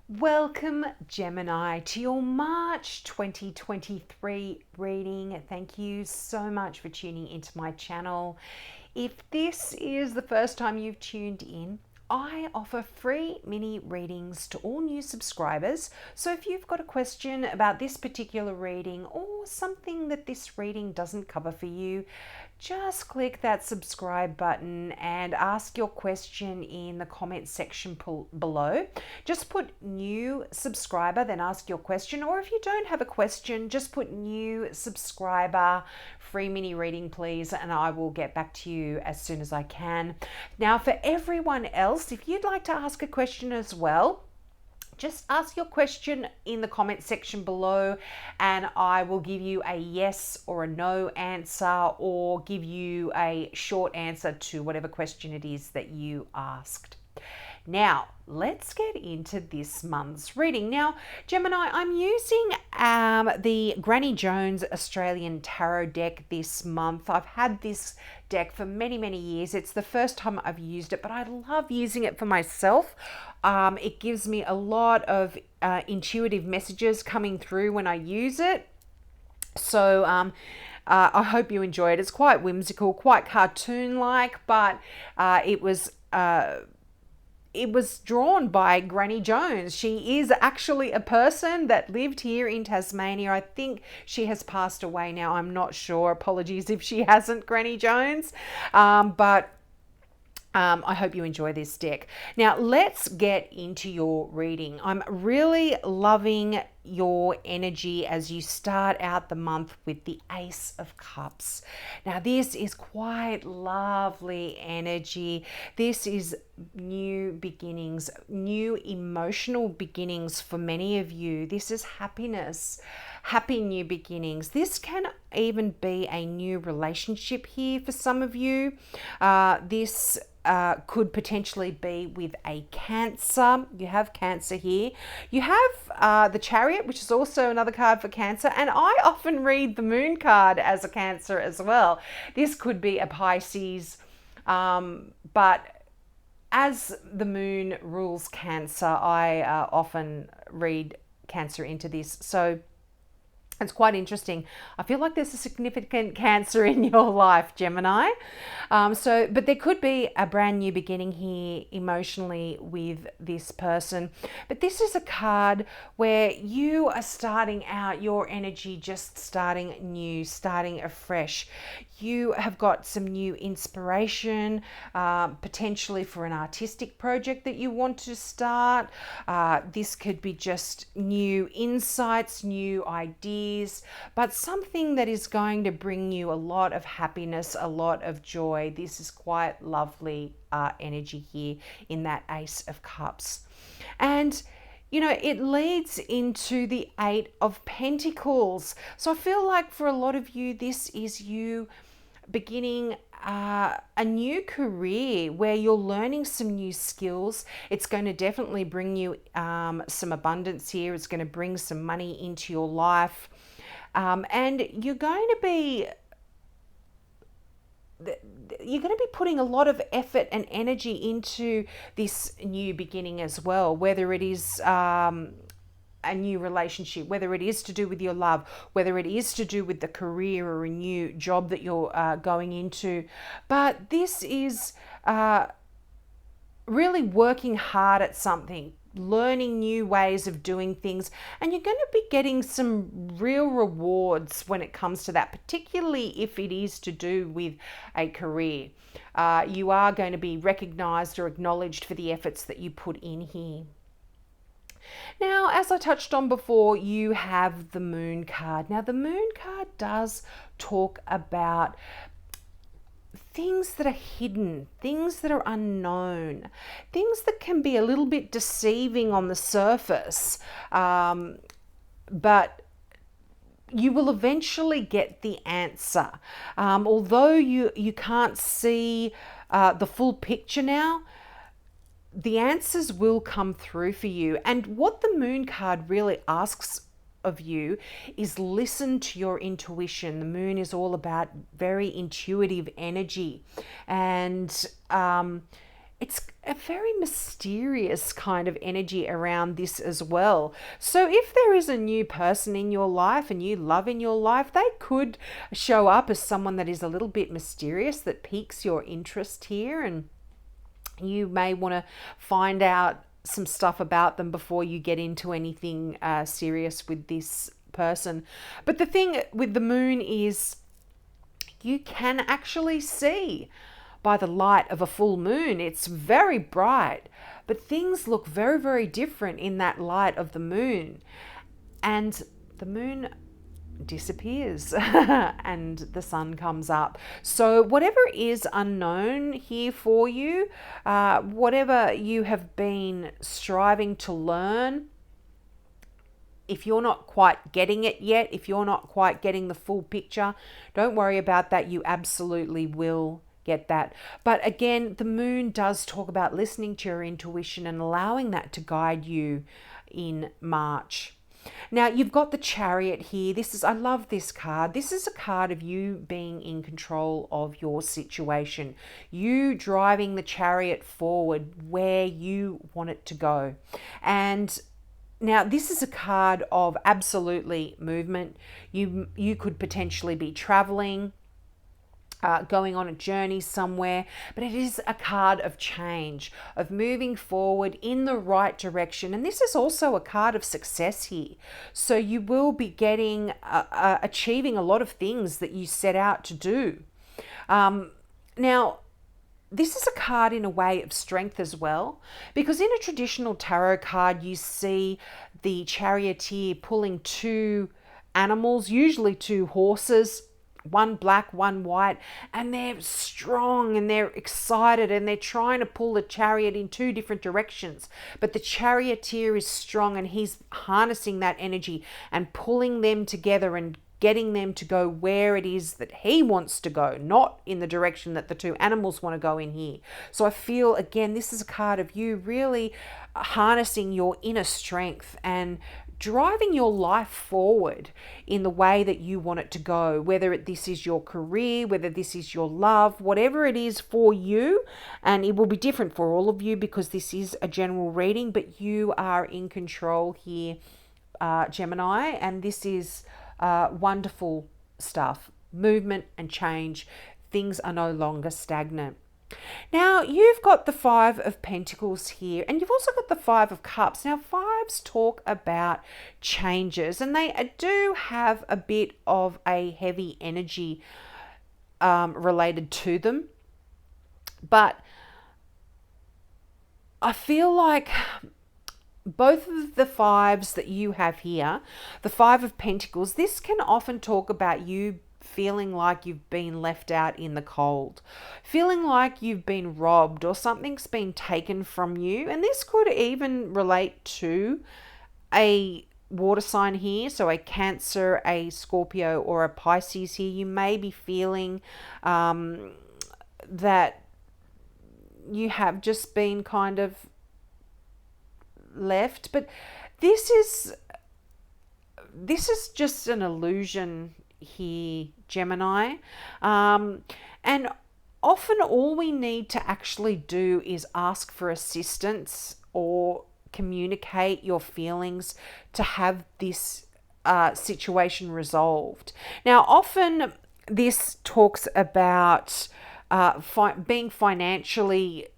Welcome, Gemini, to your March 2023 reading. Thank you so much for tuning into my channel. If this is the first time you've tuned in, I offer free mini readings to all new subscribers. So if you've got a question about this particular reading or something that this reading doesn't cover for you, just click that subscribe button and ask your question in the comment section below. Just put new subscriber, then ask your question. Or if you don't have a question, just put new subscriber, free mini reading, please, and I will get back to you as soon as I can. Now, for everyone else, if you'd like to ask a question as well, just ask your question in the comment section below and I will give you a yes or a no answer, or give you a short answer to whatever question it is that you asked. Now, let's get into this month's reading. Now, Gemini, I'm using the Granny Jones Australian Tarot deck this month. I've had this deck for many, many years. It's the first time I've used it, but I love using it for myself. It gives me a lot of intuitive messages coming through when I use it. So, I hope you enjoy it. It's quite whimsical, quite cartoon-like, but it was drawn by Granny Jones. She is actually a person that lived here in Tasmania. I think she has passed away now. I'm not sure. Apologies if she hasn't, Granny Jones. But I hope you enjoy this deck. Now, let's get into your reading. I'm really loving your energy as you start out the month with the Ace of Cups. Now, this is quite lovely energy. This is new beginnings, new emotional beginnings for many of you. This is happiness, happy new beginnings. This can even be a new relationship here for some of you. This could potentially be with a Cancer. You have Cancer here. You have the Chariot, which is also another card for Cancer. And I often read the Moon card as a Cancer as well. This could be a Pisces. But as the Moon rules Cancer, I often read Cancer into this. So it's quite interesting. I feel like there's a significant Cancer in your life, Gemini. But there could be a brand new beginning here emotionally with this person. But this is a card where you are starting out, your energy just starting new, starting afresh. You have got some new inspiration, potentially for an artistic project that you want to start. This could be just new insights, new ideas, but something that is going to bring you a lot of happiness, a lot of joy. This is quite lovely energy here in that Ace of Cups. And you know, it leads into the Eight of Pentacles. So I feel like for a lot of you, this is you beginning a new career where you're learning some new skills. It's going to definitely bring you some abundance here. It's going to bring some money into your life. And you're going to be putting a lot of effort and energy into this new beginning as well, whether it is a new relationship, whether it is to do with your love, whether it is to do with the career or a new job that you're going into. But this is really working hard at something, learning new ways of doing things, and you're going to be getting some real rewards when it comes to that, particularly if it is to do with a career. You are going to be recognized or acknowledged for the efforts that you put in here. Now, as I touched on before, you have the Moon card. Now, the Moon card does talk about things that are hidden, things that are unknown, things that can be a little bit deceiving on the surface, but you will eventually get the answer. Although you can't see the full picture now, the answers will come through for you. And what the Moon card really asks of you is listen to your intuition. The Moon is all about very intuitive energy. And it's a very mysterious kind of energy around this as well. So if there is a new person in your life, a new love in your life, they could show up as someone that is a little bit mysterious, that piques your interest here, and you may want to find out some stuff about them before you get into anything serious with this person. But the thing with the moon is you can actually see by the light of a full moon. It's very bright, but things look very, very different in that light of the moon. And the moon disappears and the sun comes up. So whatever is unknown here for you, whatever you have been striving to learn, if you're not quite getting it yet, if you're not quite getting the full picture, don't worry about that. You absolutely will get that. But again, the moon does talk about listening to your intuition and allowing that to guide you in March. Now you've got the Chariot here. I love this card. This is a card of you being in control of your situation. You driving the chariot forward where you want it to go. And now this is a card of absolutely movement. You could potentially be traveling, going on a journey somewhere, but it is a card of change, of moving forward in the right direction. And this is also a card of success here. So you will be achieving a lot of things that you set out to do. Now, this is a card in a way of strength as well, because in a traditional tarot card, you see the charioteer pulling two animals, usually two horses, one black, one white, and they're strong and they're excited and they're trying to pull the chariot in two different directions. But the charioteer is strong and he's harnessing that energy and pulling them together and getting them to go where it is that he wants to go, not in the direction that the two animals want to go in here. So I feel, again, this is a card of you really harnessing your inner strength and driving your life forward in the way that you want it to go, whether this is your career, whether this is your love, whatever it is for you. And it will be different for all of you because this is a general reading, but you are in control here, Gemini, and this is wonderful stuff. Movement and change. Things are no longer stagnant. Now, you've got the Five of Pentacles here, and you've also got the Five of Cups. Now, fives talk about changes, and they do have a bit of a heavy energy related to them. But I feel like both of the fives that you have here, the Five of Pentacles, this can often talk about you feeling like you've been left out in the cold, feeling like you've been robbed or something's been taken from you. And this could even relate to a water sign here, so a Cancer, a Scorpio, or a Pisces here. You may be feeling that you have just been kind of left, but this is just an illusion here, Gemini. And often all we need to actually do is ask for assistance or communicate your feelings to have this situation resolved. Now, often this talks about being financially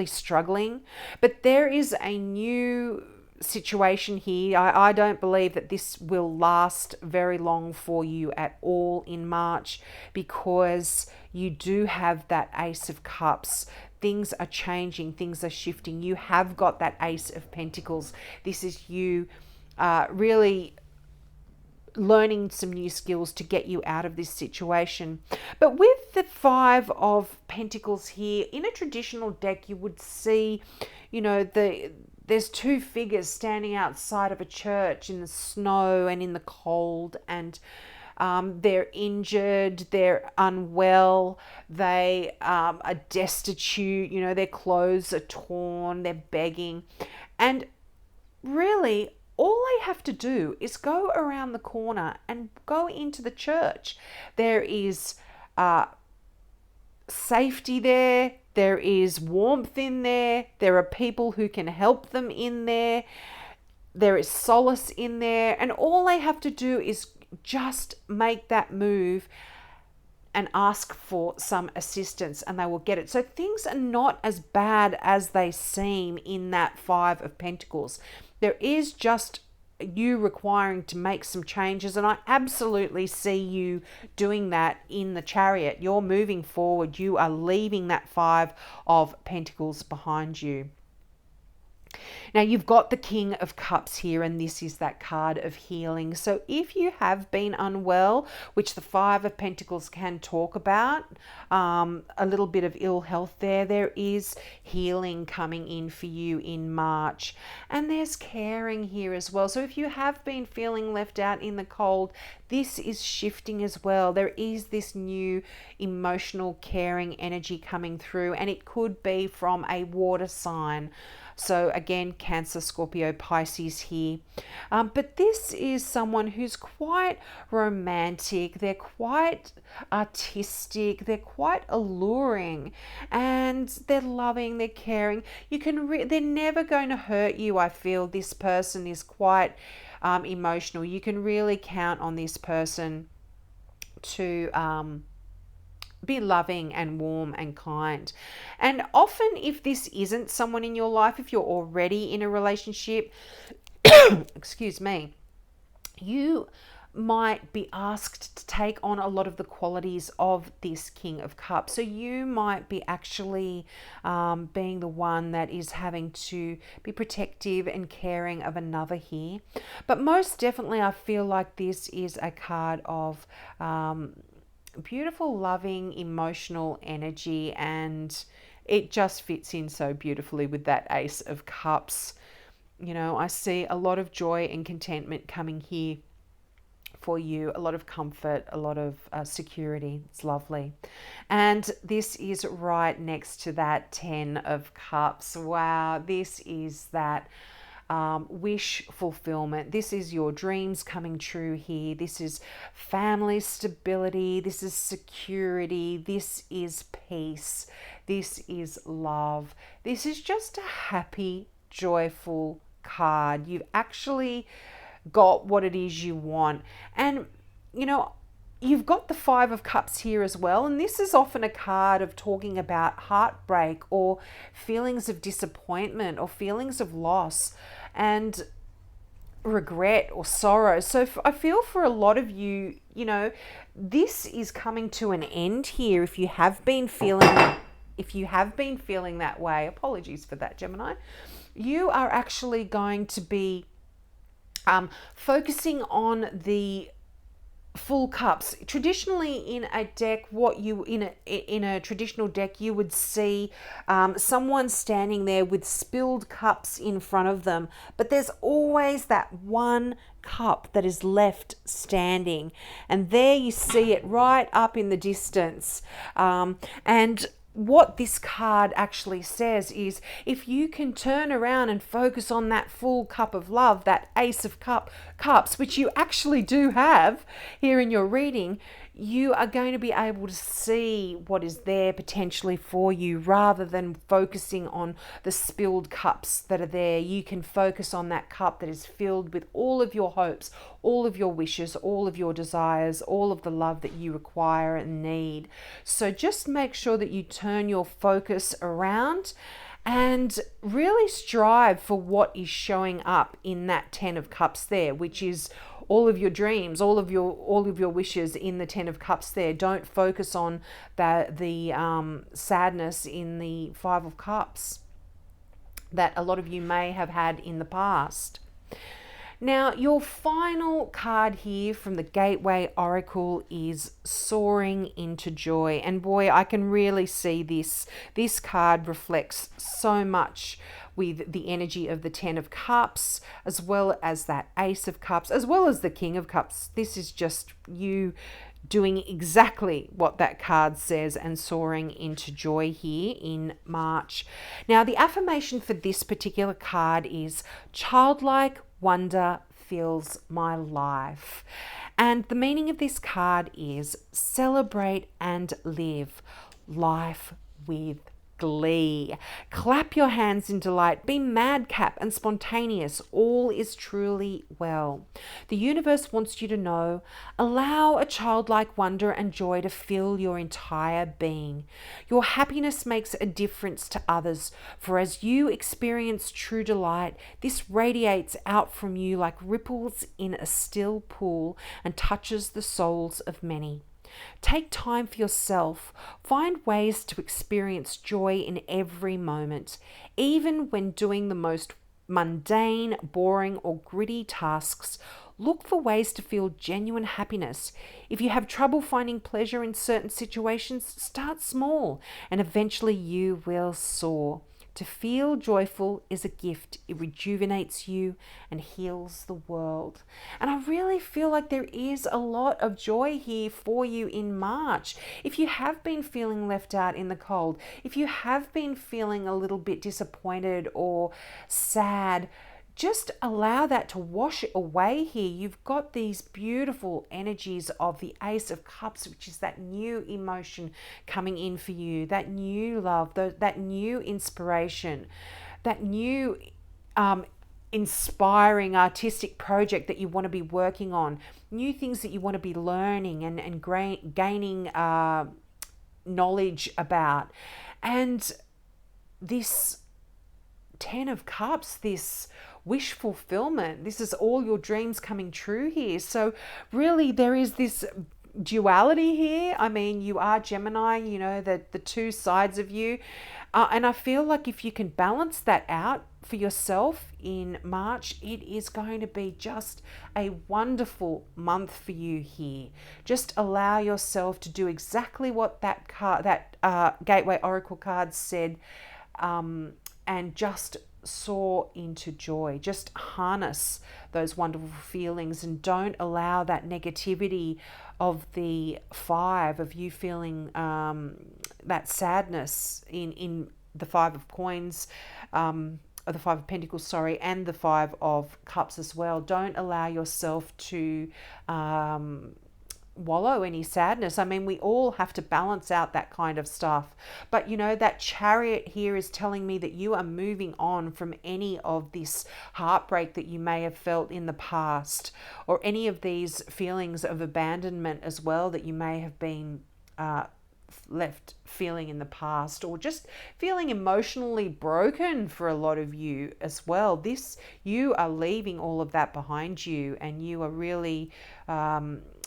struggling, but there is a new situation here. I don't believe that this will last very long for you at all in March, because you do have that Ace of Cups. Things are changing, things are shifting. You have got that Ace of Pentacles. This is you really learning some new skills to get you out of this situation. But with the Five of Pentacles here, in a traditional deck, you would see, there's two figures standing outside of a church in the snow and in the cold, and they're injured, they're unwell, they are destitute, their clothes are torn, they're begging. And really, all they have to do is go around the corner and go into the church. There is safety there. There is warmth in there. There are people who can help them in there. There is solace in there. And all they have to do is just make that move and ask for some assistance, and they will get it. So things are not as bad as they seem in that Five of Pentacles. There is just you requiring to make some changes, and I absolutely see you doing that in the Chariot. You're moving forward. You are leaving that Five of Pentacles behind you. Now you've got the King of Cups here, and this is that card of healing. So if you have been unwell, which the Five of Pentacles can talk about, a little bit of ill health there is healing coming in for you in March. And there's caring here as well. So if you have been feeling left out in the cold, this is shifting as well. There is this new emotional caring energy coming through, and it could be from a water sign. So again, Cancer, Scorpio, Pisces here. But this is someone who's quite romantic. They're quite artistic. They're quite alluring, and they're loving. They're caring. You can. They're never going to hurt you. I feel this person is quite emotional. You can really count on this person to be loving and warm and kind. And often if this isn't someone in your life, if you're already in a relationship, excuse me, you might be asked to take on a lot of the qualities of this King of Cups. So you might be actually being the one that is having to be protective and caring of another here. But most definitely I feel like this is a card of beautiful, loving, emotional energy, and it just fits in so beautifully with that Ace of Cups. You know, I see a lot of joy and contentment coming here for you, a lot of comfort, a lot of security. It's lovely. And this is right next to that 10 of Cups. Wow, this is that wish fulfillment. This is your dreams coming true here. This is family stability. This is security. This is peace. This is love. This is just a happy, joyful card. You've actually got what it is you want. And, you know, you've got the Five of Cups here as well, and this is often a card of talking about heartbreak or feelings of disappointment or feelings of loss and regret or sorrow. So I feel for a lot of you, you know, this is coming to an end here. If you have been feeling that way, apologies for that, Gemini, you are actually going to be focusing on the full cups. Traditionally in a deck, in a traditional deck, you would see someone standing there with spilled cups in front of them, but there's always that one cup that is left standing, and there you see it right up in the distance. And what this card actually says is, if you can turn around and focus on that full cup of love, that Ace of Cups, which you actually do have here in your reading, you are going to be able to see what is there potentially for you, rather than focusing on the spilled cups that are there. You can focus on that cup that is filled with all of your hopes, all of your wishes, all of your desires, all of the love that you require and need. So just make sure that you turn your focus around and really strive for what is showing up in that 10 of Cups there, which is all of your dreams, all of your wishes in the 10 of Cups there. Don't focus on the sadness in the 5 of Cups that a lot of you may have had in the past. Now, your final card here from the Gateway Oracle is Soaring into Joy. And boy, I can really see this. This card reflects so much with the energy of the 10 of Cups, as well as that Ace of Cups, as well as the King of Cups. This is just you doing exactly what that card says and soaring into joy here in March. Now, the affirmation for this particular card is childlike wonder fills my life. And the meaning of this card is celebrate and live. life with glee. Clap your hands in delight. Be madcap and spontaneous. All is truly well. The universe wants you to know. Allow a childlike wonder and joy to fill your entire being. Your happiness makes a difference to others, for as you experience true delight, this radiates out from you like ripples in a still pool and touches the souls of many. Take time for yourself. Find ways to experience joy in every moment, even when doing the most mundane, boring, or gritty tasks. Look for ways to feel genuine happiness. If you have trouble finding pleasure in certain situations, start small and eventually you will soar. To feel joyful is a gift. It rejuvenates you and heals the world. And I really feel like there is a lot of joy here for you in March. If you have been feeling left out in the cold, if you have been feeling a little bit disappointed or sad, just allow that to wash away here. You've got these beautiful energies of the Ace of Cups, which is that new emotion coming in for you, that new love, that new inspiration, that new inspiring artistic project that you want to be working on, new things that you want to be learning and gaining knowledge about. And this 10 of Cups, this wish fulfillment, this is all your dreams coming true here. So really there is this duality here. I mean, you are Gemini, you know, the two sides of you. And I feel like if you can balance that out for yourself in March, it is going to be just a wonderful month for you here. Just allow yourself to do exactly what that card, that Gateway Oracle card said, and just soar into joy. Just harness those wonderful feelings and don't allow that negativity of the 5 of you feeling that sadness in the 5 of coins, or the 5 of Pentacles, sorry, and the 5 of Cups as well. Don't allow yourself to wallow any sadness. I mean, we all have to balance out that kind of stuff. But you know, that Chariot here is telling me that you are moving on from any of this heartbreak that you may have felt in the past, or any of these feelings of abandonment as well that you may have been left feeling in the past, or just feeling emotionally broken for a lot of you as well. You are leaving all of that behind you, and you are really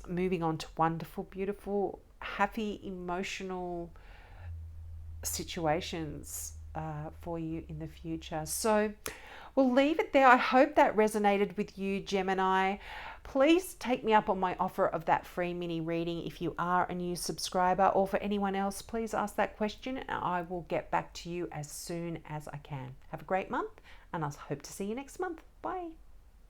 moving on to wonderful, beautiful, happy, emotional situations for you in the future. So we'll leave it there. I hope that resonated with you, Gemini. Please take me up on my offer of that free mini reading if you are a new subscriber, or for anyone else, please ask that question and I will get back to you as soon as I can. Have a great month, and I hope to see you next month. Bye.